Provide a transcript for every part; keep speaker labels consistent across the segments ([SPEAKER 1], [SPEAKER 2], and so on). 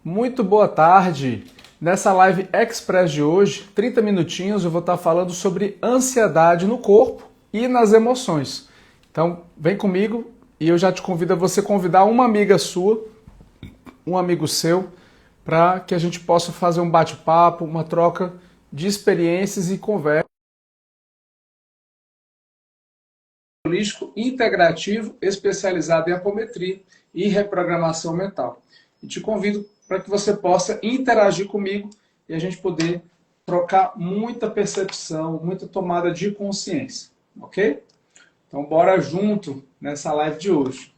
[SPEAKER 1] Muito boa tarde. Nessa live express de hoje, 30 minutinhos, eu vou estar falando sobre ansiedade no corpo e nas emoções. Então, vem comigo e eu já te convido a você convidar uma amiga sua, um amigo seu, para que a gente possa fazer um bate-papo, uma troca de experiências e conversa holístico integrativo especializado em apometria e reprogramação mental. E te convido para que você possa interagir comigo e a gente poder trocar muita percepção, muita tomada de consciência, ok? Então bora junto nessa live de hoje.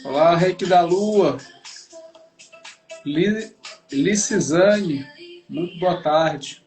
[SPEAKER 1] Olá, Reiki da Lua, Licizane, muito boa tarde.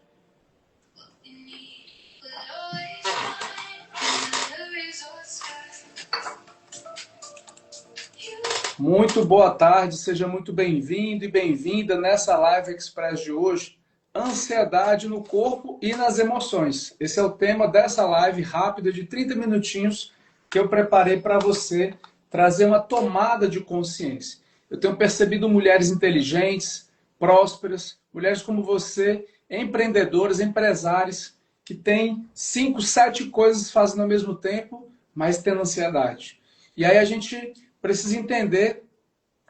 [SPEAKER 1] Muito boa tarde, seja muito bem-vindo e bem-vinda nessa live express de hoje, ansiedade no corpo e nas emoções. Esse é o tema dessa live rápida de 30 minutinhos que eu preparei para você trazer uma tomada de consciência. Eu tenho percebido mulheres inteligentes, prósperas, mulheres como você, empreendedoras, empresárias, que têm 5, 7 coisas fazendo ao mesmo tempo, mas tendo ansiedade. E aí a gente precisa entender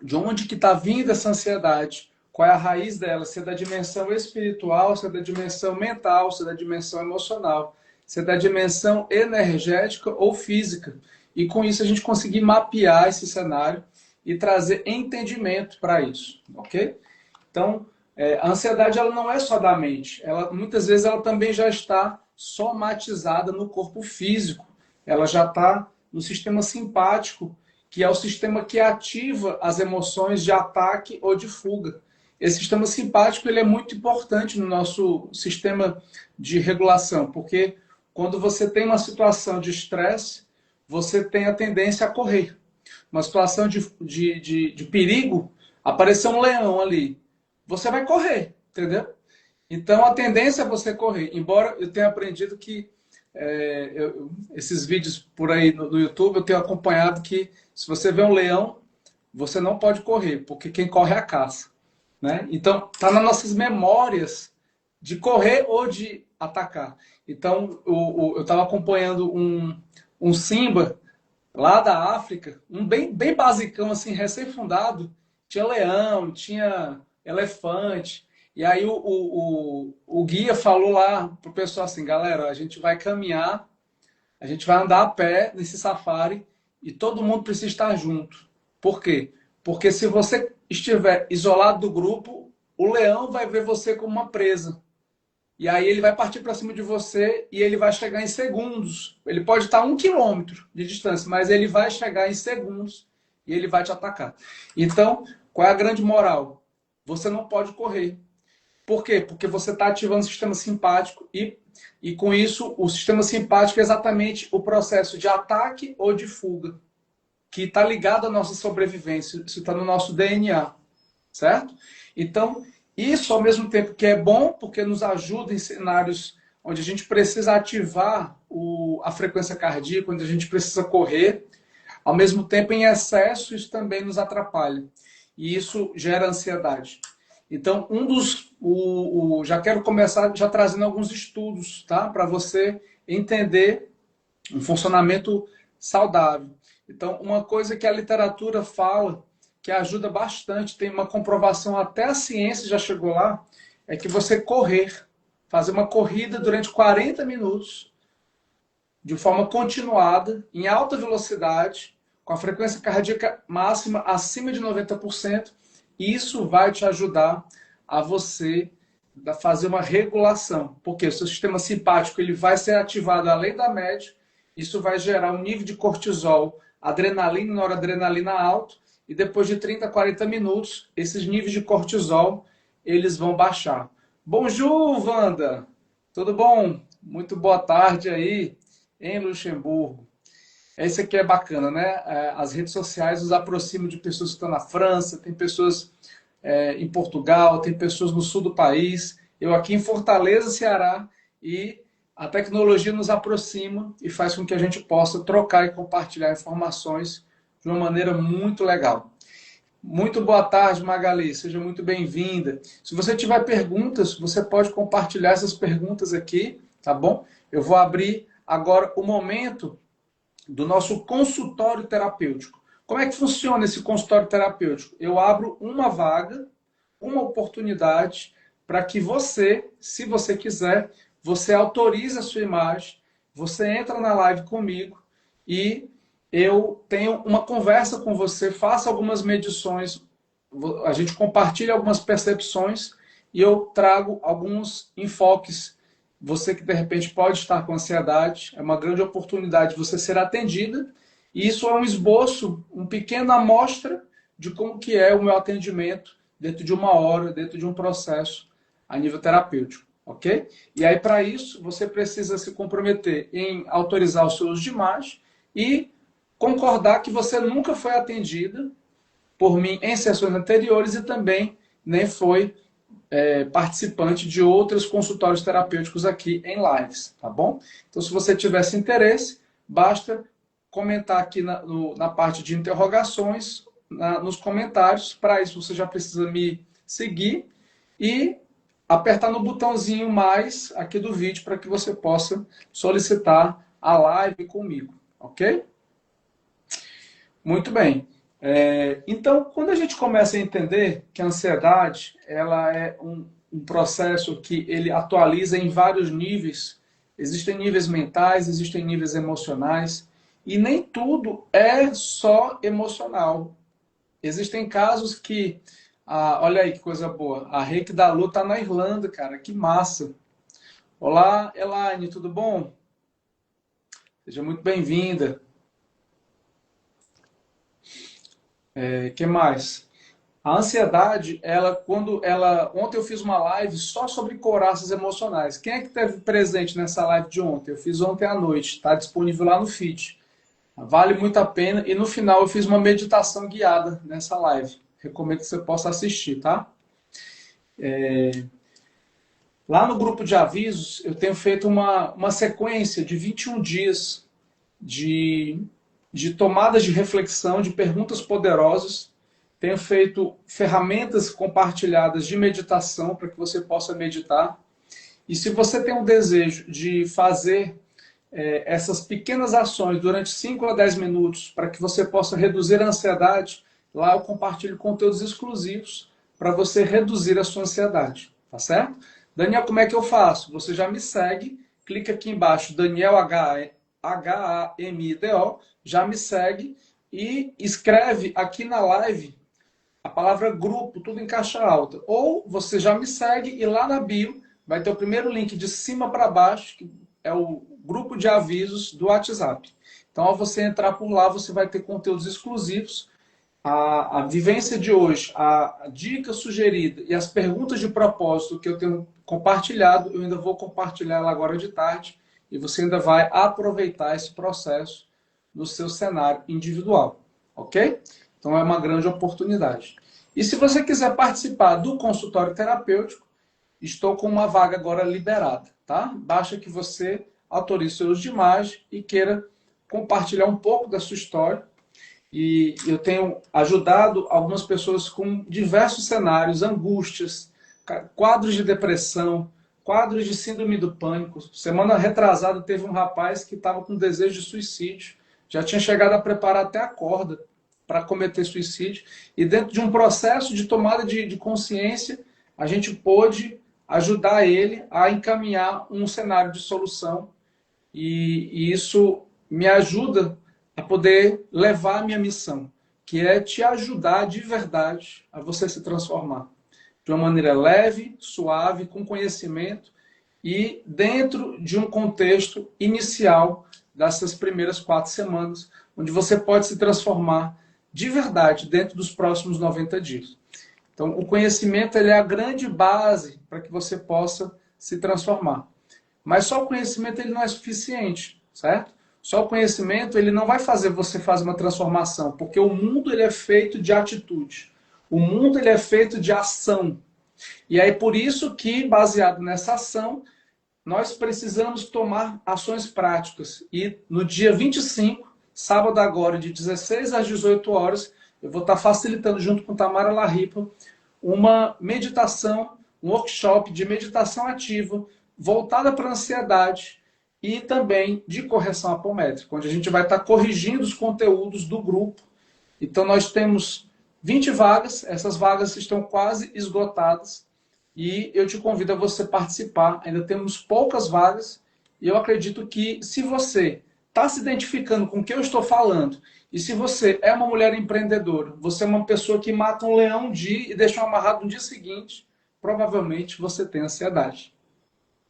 [SPEAKER 1] de onde que está vindo essa ansiedade, qual é a raiz dela, se é da dimensão espiritual, se é da dimensão mental, se é da dimensão emocional, se é da dimensão energética ou física. E com isso a gente conseguir mapear esse cenário e trazer entendimento para isso, ok? Então, a ansiedade ela não é só da mente, muitas vezes ela também já está somatizada no corpo físico, ela já está no sistema simpático, que é o sistema que ativa as emoções de ataque ou de fuga. Esse sistema simpático ele é muito importante no nosso sistema de regulação, porque quando você tem uma situação de estresse, você tem a tendência a correr. Uma situação de perigo, apareceu um leão ali, você vai correr, entendeu? Então a tendência é você correr. Embora eu tenha aprendido que esses vídeos por aí no YouTube, eu tenho acompanhado que se você vê um leão, você não pode correr, porque quem corre é a caça. Né? Então, está nas nossas memórias de correr ou de atacar. Então, eu estava acompanhando um Simba lá da África, um bem basicão, assim, recém-fundado. Tinha leão, tinha elefante. E aí o guia falou lá pro pessoal assim, galera, a gente vai caminhar, a gente vai andar a pé nesse safari e todo mundo precisa estar junto. Por quê? Porque se você estiver isolado do grupo, o leão vai ver você como uma presa. E aí ele vai partir para cima de você e ele vai chegar em segundos. Ele pode estar a 1 quilômetro de distância, mas ele vai chegar em segundos e ele vai te atacar. Então, qual é a grande moral? Você não pode correr. Por quê? Porque você está ativando o sistema simpático e com isso o sistema simpático é exatamente o processo de ataque ou de fuga, que está ligado à nossa sobrevivência, isso está no nosso DNA, certo? Então, isso ao mesmo tempo que é bom, porque nos ajuda em cenários onde a gente precisa ativar a frequência cardíaca, onde a gente precisa correr, ao mesmo tempo em excesso isso também nos atrapalha. E isso gera ansiedade. Então, já quero começar já trazendo alguns estudos, tá? Para você entender um funcionamento saudável. Então, uma coisa que a literatura fala que ajuda bastante, tem uma comprovação, até a ciência já chegou lá, é que você correr, fazer uma corrida durante 40 minutos, de forma continuada, em alta velocidade, com a frequência cardíaca máxima acima de 90%, isso vai te ajudar a você fazer uma regulação, porque o seu sistema simpático ele vai ser ativado além da média, isso vai gerar um nível de cortisol, adrenalina e noradrenalina alto, e depois de 30 a 40 minutos, esses níveis de cortisol, eles vão baixar. Bonjour, Wanda! Tudo bom? Muito boa tarde aí em Luxemburgo. Esse aqui é bacana, né? As redes sociais nos aproximam de pessoas que estão na França, tem pessoas em Portugal, tem pessoas no sul do país, eu aqui em Fortaleza, Ceará, e a tecnologia nos aproxima e faz com que a gente possa trocar e compartilhar informações de uma maneira muito legal. Muito boa tarde, Magali, seja muito bem-vinda. Se você tiver perguntas, você pode compartilhar essas perguntas aqui, tá bom? Eu vou abrir agora o momento do nosso consultório terapêutico. Como é que funciona esse consultório terapêutico? Eu abro uma vaga, uma oportunidade, para que você, se você quiser, você autorize a sua imagem, você entra na live comigo e eu tenho uma conversa com você, faço algumas medições, a gente compartilha algumas percepções e eu trago alguns enfoques. Você que de repente pode estar com ansiedade, é uma grande oportunidade de você ser atendida. E isso é um esboço, uma pequena amostra de como que é o meu atendimento dentro de uma hora, dentro de um processo a nível terapêutico, ok? E aí para isso você precisa se comprometer em autorizar o seu uso de imagem e concordar que você nunca foi atendida por mim em sessões anteriores e também nem foi participante de outros consultórios terapêuticos aqui em lives, tá bom? Então, se você tivesse interesse, basta comentar aqui na parte de interrogações, nos comentários. Para isso, você já precisa me seguir e apertar no botãozinho mais aqui do vídeo para que você possa solicitar a live comigo, ok? Muito bem. Então, quando a gente começa a entender que a ansiedade ela é um processo que ele atualiza em vários níveis, existem níveis mentais, existem níveis emocionais, e nem tudo é só emocional. Existem casos que, olha aí que coisa boa, a Reiki da Lu está na Irlanda, cara, que massa. Olá, Elaine, tudo bom? Seja muito bem-vinda. Que mais? A ansiedade, ontem eu fiz uma live só sobre couraças emocionais. Quem é que esteve presente nessa live de ontem? Eu fiz ontem à noite, está disponível lá no feed. Vale muito a pena. E no final eu fiz uma meditação guiada nessa live. Recomendo que você possa assistir, tá? Lá no grupo de avisos, eu tenho feito uma sequência de 21 dias de tomadas de reflexão, de perguntas poderosas. Tenho feito ferramentas compartilhadas de meditação para que você possa meditar. E se você tem um desejo de fazer essas pequenas ações durante 5 a 10 minutos para que você possa reduzir a ansiedade, lá eu compartilho conteúdos exclusivos para você reduzir a sua ansiedade. Tá certo? Daniel, como é que eu faço? Você já me segue, clica aqui embaixo, Daniel H-A-M-I-D-O, já me segue e escreve aqui na live a palavra grupo, tudo em caixa alta. Ou você já me segue e lá na bio vai ter o primeiro link de cima para baixo, que é o grupo de avisos do WhatsApp. Então, ao você entrar por lá, você vai ter conteúdos exclusivos. A vivência de hoje, a dica sugerida e as perguntas de propósito que eu tenho compartilhado, eu ainda vou compartilhar ela agora de tarde e você ainda vai aproveitar esse processo no seu cenário individual, ok? Então é uma grande oportunidade. E se você quiser participar do consultório terapêutico, estou com uma vaga agora liberada, tá? Basta que você autorize seu uso de imagem e queira compartilhar um pouco da sua história. E eu tenho ajudado algumas pessoas com diversos cenários, angústias, quadros de depressão, quadros de síndrome do pânico. Semana retrasada teve um rapaz que estava com desejo de suicídio, já tinha chegado a preparar até a corda para cometer suicídio. E dentro de um processo de tomada de consciência, a gente pôde ajudar ele a encaminhar um cenário de solução. E isso me ajuda a poder levar a minha missão, que é te ajudar de verdade a você se transformar. De uma maneira leve, suave, com conhecimento e dentro de um contexto inicial dessas primeiras 4 semanas, onde você pode se transformar de verdade dentro dos próximos 90 dias. Então, o conhecimento ele é a grande base para que você possa se transformar. Mas só o conhecimento ele não é suficiente, certo? Só o conhecimento ele não vai fazer você fazer uma transformação, porque o mundo ele é feito de atitude. O mundo ele é feito de ação. E aí por isso que, baseado nessa ação, nós precisamos tomar ações práticas. E no dia 25, sábado agora, de 16 às 18 horas, eu vou estar facilitando junto com Tamara Larripa uma meditação, um workshop de meditação ativa voltada para a ansiedade e também de correção apométrica, onde a gente vai estar corrigindo os conteúdos do grupo. Então nós temos 20 vagas, essas vagas estão quase esgotadas e eu te convido a você participar. Ainda temos poucas vagas e eu acredito que se você está se identificando com o que eu estou falando e se você é uma mulher empreendedora, você é uma pessoa que mata um leão um dia e deixa um amarrado no dia seguinte, provavelmente você tem ansiedade.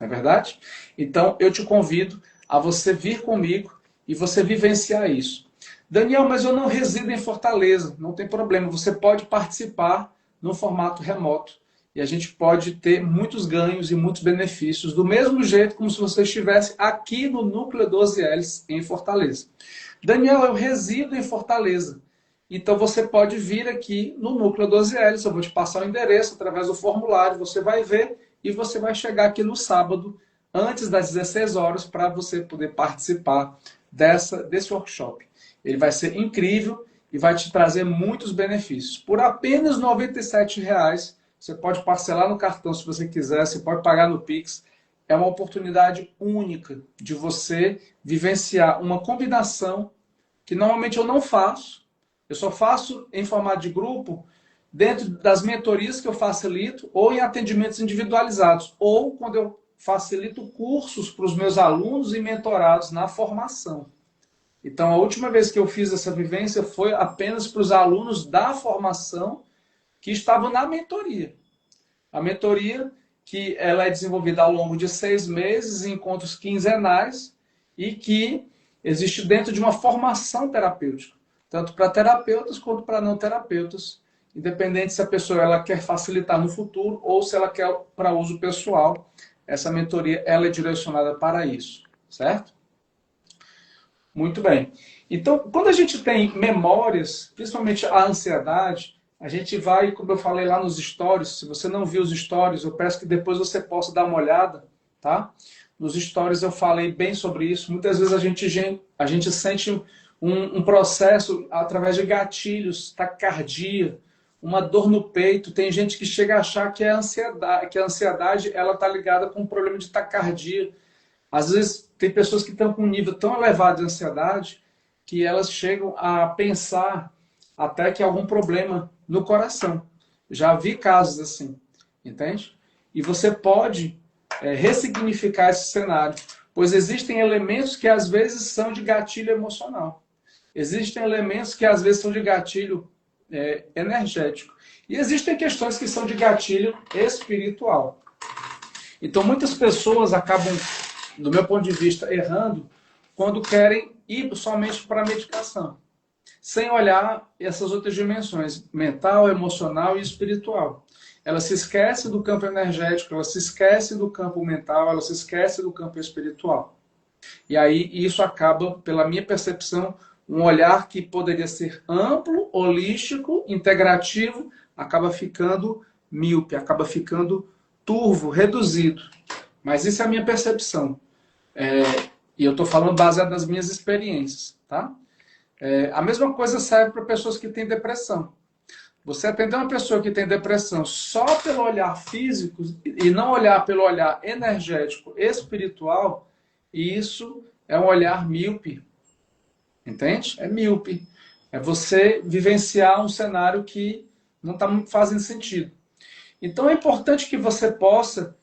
[SPEAKER 1] Não é verdade? Então, eu te convido a você vir comigo e você vivenciar isso. Daniel, mas eu não resido em Fortaleza. Não tem problema, você pode participar no formato remoto. E a gente pode ter muitos ganhos e muitos benefícios, do mesmo jeito como se você estivesse aqui no Núcleo 12Ls em Fortaleza. Daniel, eu resido em Fortaleza. Então você pode vir aqui no Núcleo 12Ls, eu vou te passar o endereço através do formulário, você vai ver e você vai chegar aqui no sábado, antes das 16 horas, para você poder participar desse workshop. Ele vai ser incrível e vai te trazer muitos benefícios. Por apenas R$ 97,00, você pode parcelar no cartão se você quiser, você pode pagar no Pix. É uma oportunidade única de você vivenciar uma combinação que normalmente eu não faço. Eu só faço em formato de grupo dentro das mentorias que eu facilito ou em atendimentos individualizados, ou quando eu facilito cursos para os meus alunos e mentorados na formação. Então, a última vez que eu fiz essa vivência foi apenas para os alunos da formação que estavam na mentoria. A mentoria, que ela é desenvolvida ao longo de 6 meses, em encontros quinzenais, e que existe dentro de uma formação terapêutica, tanto para terapeutas quanto para não terapeutas, independente se a pessoa ela quer facilitar no futuro ou se ela quer para uso pessoal. Essa mentoria ela é direcionada para isso, certo? Muito bem. Então, quando a gente tem memórias, principalmente a ansiedade, a gente vai, como eu falei lá nos stories, se você não viu os stories, eu peço que depois você possa dar uma olhada, tá? Nos stories eu falei bem sobre isso. Muitas vezes a gente sente um processo através de gatilhos, taquicardia, uma dor no peito. Tem gente que chega a achar que a ansiedade ela está ligada com um problema de taquicardia. Às vezes tem pessoas que estão com um nível tão elevado de ansiedade que elas chegam a pensar até que há algum problema no coração. Já vi casos assim, entende? E você pode ressignificar esse cenário, pois existem elementos que às vezes são de gatilho emocional. Existem elementos que às vezes são de gatilho energético. E existem questões que são de gatilho espiritual. Então muitas pessoas acabam, do meu ponto de vista, errando quando querem ir somente para a medicação, sem olhar essas outras dimensões, mental, emocional e espiritual. Ela se esquece do campo energético, ela se esquece do campo mental, ela se esquece do campo espiritual. E aí isso acaba, pela minha percepção, um olhar que poderia ser amplo, holístico, integrativo, acaba ficando míope, acaba ficando turvo, reduzido. Mas isso é a minha percepção. E eu estou falando baseado nas minhas experiências, tá? A mesma coisa serve para pessoas que têm depressão. Você atender uma pessoa que tem depressão só pelo olhar físico e não olhar pelo olhar energético, espiritual, isso é um olhar míope. Entende? É míope. É você vivenciar um cenário que não está fazendo sentido. Então é importante que você possa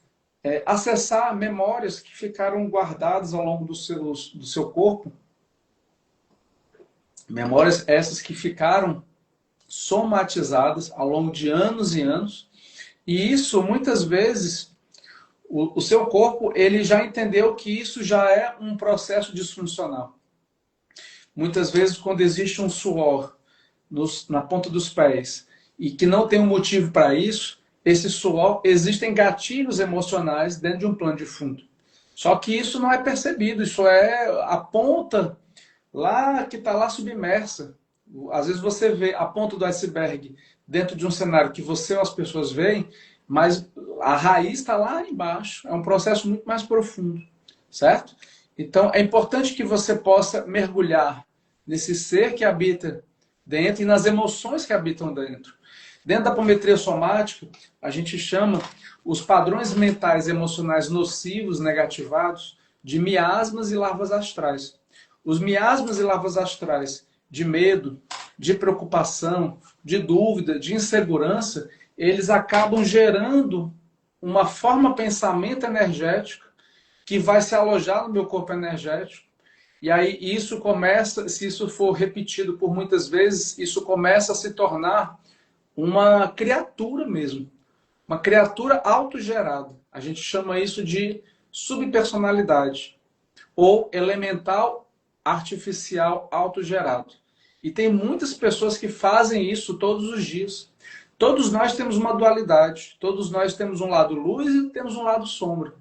[SPEAKER 1] acessar memórias que ficaram guardadas ao longo do seu corpo, memórias essas que ficaram somatizadas ao longo de anos e anos, e isso muitas vezes o seu corpo ele já entendeu que isso já é um processo disfuncional. Muitas vezes quando existe um suor na ponta dos pés e que não tem um motivo para isso, esse suor, existem gatilhos emocionais dentro de um plano de fundo. Só que isso não é percebido, isso é a ponta lá que está lá submersa. Às vezes você vê a ponta do iceberg dentro de um cenário que você ou as pessoas veem, mas a raiz está lá embaixo. É um processo muito mais profundo, certo? Então é importante que você possa mergulhar nesse ser que habita dentro e nas emoções que habitam dentro. Dentro da apometria somática, a gente chama os padrões mentais e emocionais nocivos, negativados, de miasmas e larvas astrais. Os miasmas e larvas astrais de medo, de preocupação, de dúvida, de insegurança, eles acabam gerando uma forma pensamento energético que vai se alojar no meu corpo energético. E aí isso começa, se isso for repetido por muitas vezes, isso começa a se tornar uma criatura mesmo. Uma criatura autogerada. A gente chama isso de subpersonalidade. Ou elemental artificial autogerado. E tem muitas pessoas que fazem isso todos os dias. Todos nós temos uma dualidade. Todos nós temos um lado luz e temos um lado sombra.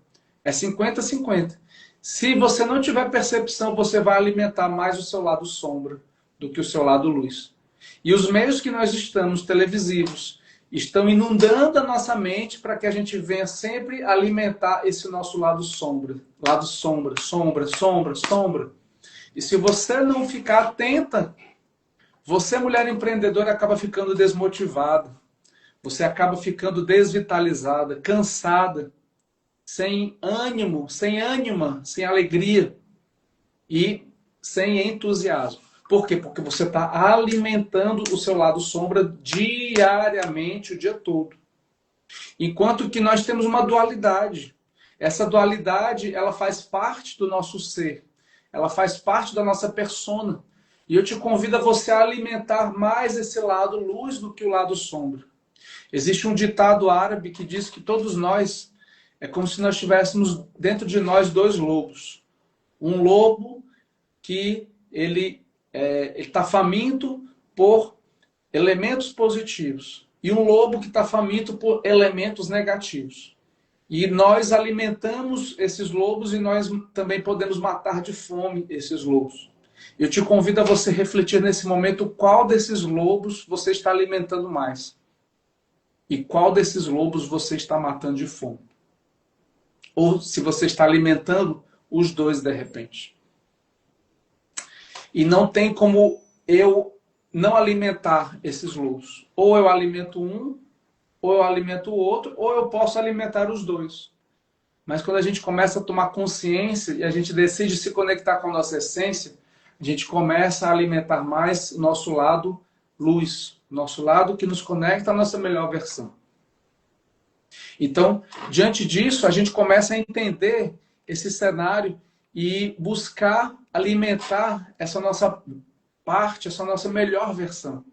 [SPEAKER 1] É 50-50. Se você não tiver percepção, você vai alimentar mais o seu lado sombra do que o seu lado luz. E os meios que nós estamos, televisivos, estão inundando a nossa mente para que a gente venha sempre alimentar esse nosso lado sombra. Lado sombra, sombra, sombra, sombra. E se você não ficar atenta, você, mulher empreendedora, acaba ficando desmotivada. Você acaba ficando desvitalizada, cansada, sem ânimo, sem ânima, sem alegria e sem entusiasmo. Por quê? Porque você está alimentando o seu lado sombra diariamente, o dia todo. Enquanto que nós temos uma dualidade. Essa dualidade, ela faz parte do nosso ser. Ela faz parte da nossa persona. E eu te convido a você a alimentar mais esse lado luz do que o lado sombra. Existe um ditado árabe que diz que todos nós, é como se nós tivéssemos dentro de nós dois lobos. Um lobo que ele está faminto por elementos positivos. E um lobo que está faminto por elementos negativos. E nós alimentamos esses lobos e nós também podemos matar de fome esses lobos. Eu te convido a você refletir nesse momento qual desses lobos você está alimentando mais. E qual desses lobos você está matando de fome. Ou se você está alimentando os dois de repente. E não tem como eu não alimentar esses lobos. Ou eu alimento um, ou eu alimento o outro, ou eu posso alimentar os dois. Mas quando a gente começa a tomar consciência e a gente decide se conectar com a nossa essência, a gente começa a alimentar mais o nosso lado luz, nosso lado que nos conecta à nossa melhor versão. Então, diante disso, a gente começa a entender esse cenário e buscar alimentar essa nossa parte, essa nossa melhor versão.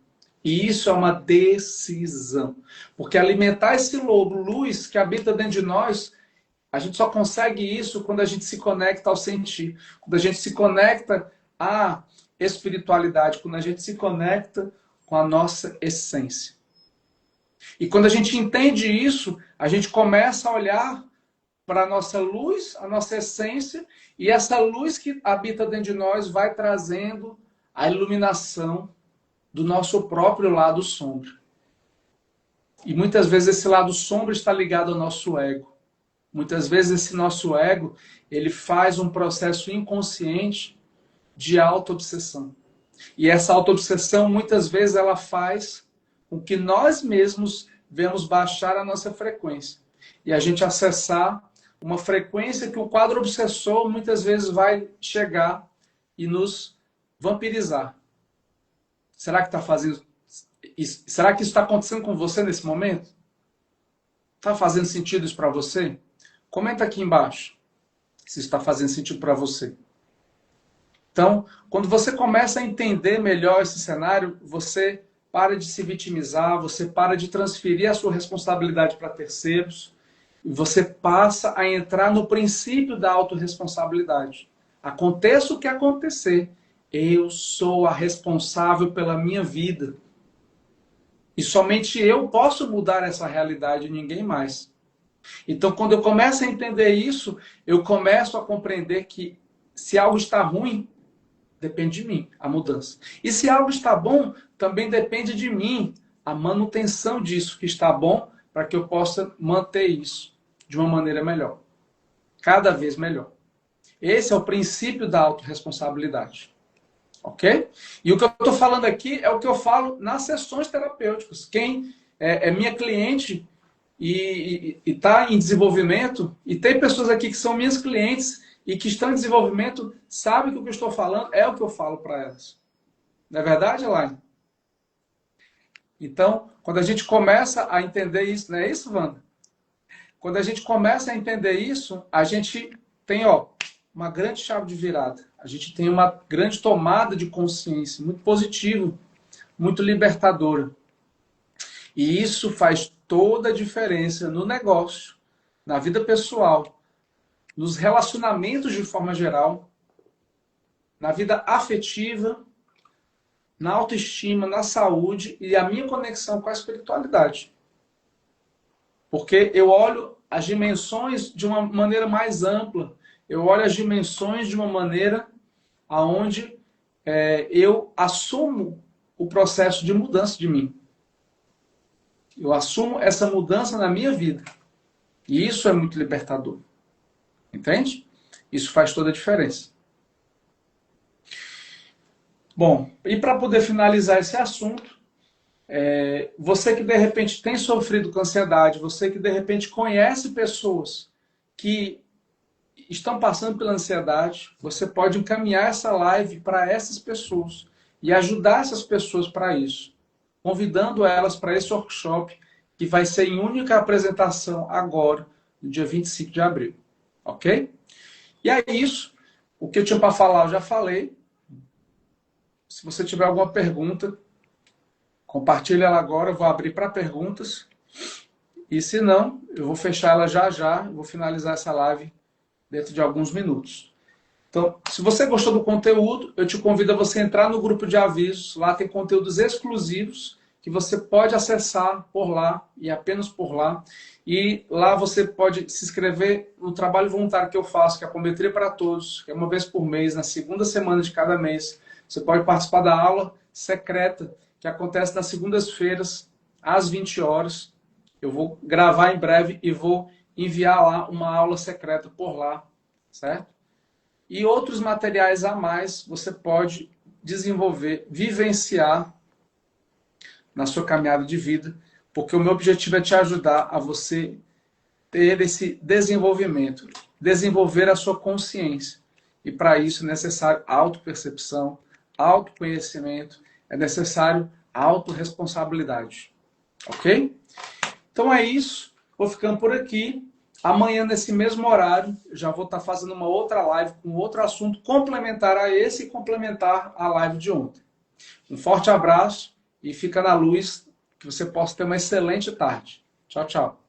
[SPEAKER 1] E isso é uma decisão. Porque alimentar esse lobo luz que habita dentro de nós, a gente só consegue isso quando a gente se conecta ao sentir. Quando a gente se conecta à espiritualidade, quando a gente se conecta com a nossa essência. E quando a gente entende isso, a gente começa a olhar para a nossa luz, a nossa essência, e essa luz que habita dentro de nós vai trazendo a iluminação do nosso próprio lado sombra. E muitas vezes esse lado sombra está ligado ao nosso ego. Muitas vezes esse nosso ego, ele faz um processo inconsciente de auto-obsessão. E essa auto-obsessão, muitas vezes, ela faz com que nós mesmos venhamos baixar a nossa frequência. E a gente acessar uma frequência que o quadro obsessor muitas vezes vai chegar e nos vampirizar. Será que está fazendo isso? Será que isso está acontecendo com você nesse momento? Está fazendo sentido isso para você? Comenta aqui embaixo se está fazendo sentido para você. Então, quando você começa a entender melhor esse cenário, você para de se vitimizar, você para de transferir a sua responsabilidade para terceiros, e você passa a entrar no princípio da autorresponsabilidade. Aconteça o que acontecer, eu sou a responsável pela minha vida. E somente eu posso mudar essa realidade, ninguém mais. Então, quando eu começo a entender isso, eu começo a compreender que se algo está ruim, depende de mim, a mudança. E se algo está bom, também depende de mim, a manutenção disso que está bom, para que eu possa manter isso de uma maneira melhor. Cada vez melhor. Esse é o princípio da autorresponsabilidade. Ok? E o que eu estou falando aqui é o que eu falo nas sessões terapêuticas. Quem é minha cliente e está em desenvolvimento, e tem pessoas aqui que são minhas clientes e que estão em desenvolvimento, sabem que o que eu estou falando é o que eu falo para elas. Não é verdade, Elaine? Então, quando a gente começa a entender isso, não é isso, Wanda? Quando a gente começa a entender isso, a gente tem uma grande chave de virada. A gente tem uma grande tomada de consciência, muito positiva, muito libertadora. E isso faz toda a diferença no negócio, na vida pessoal, nos relacionamentos de forma geral, na vida afetiva, na autoestima, na saúde e a minha conexão com a espiritualidade. Porque eu olho as dimensões de uma maneira mais ampla. Eu olho as dimensões de uma maneira onde eu assumo o processo de mudança de mim. Eu assumo essa mudança na minha vida. E isso é muito libertador. Entende? Isso faz toda a diferença. Bom, e para poder finalizar esse assunto, você que de repente tem sofrido com ansiedade, você que de repente conhece pessoas que estão passando pela ansiedade, você pode encaminhar essa live para essas pessoas e ajudar essas pessoas para isso, convidando elas para esse workshop que vai ser em única apresentação agora, no dia 25 de abril. Ok? E é isso. O que eu tinha para falar, eu já falei. Se você tiver alguma pergunta, compartilha ela agora, eu vou abrir para perguntas. E se não, eu vou fechar ela já já, vou finalizar essa live dentro de alguns minutos. Então, se você gostou do conteúdo, eu te convido a você entrar no grupo de avisos. Lá tem conteúdos exclusivos que você pode acessar por lá e apenas por lá. E lá você pode se inscrever no trabalho voluntário que eu faço, que é a Apometria para Todos, que é uma vez por mês, na segunda semana de cada mês. Você pode participar da aula secreta, que acontece nas segundas-feiras, às 20 horas. Eu vou gravar em breve e vou enviar lá uma aula secreta por lá, certo? E outros materiais a mais você pode desenvolver, vivenciar na sua caminhada de vida, porque o meu objetivo é te ajudar a você ter esse desenvolvimento, desenvolver a sua consciência. E para isso é necessário autopercepção, autoconhecimento, é necessário autorresponsabilidade. Ok? Então é isso. Vou ficando por aqui. Amanhã, nesse mesmo horário, já vou estar fazendo uma outra live com outro assunto complementar a esse e complementar a live de ontem. Um forte abraço e fica na luz, que você possa ter uma excelente tarde. Tchau, tchau.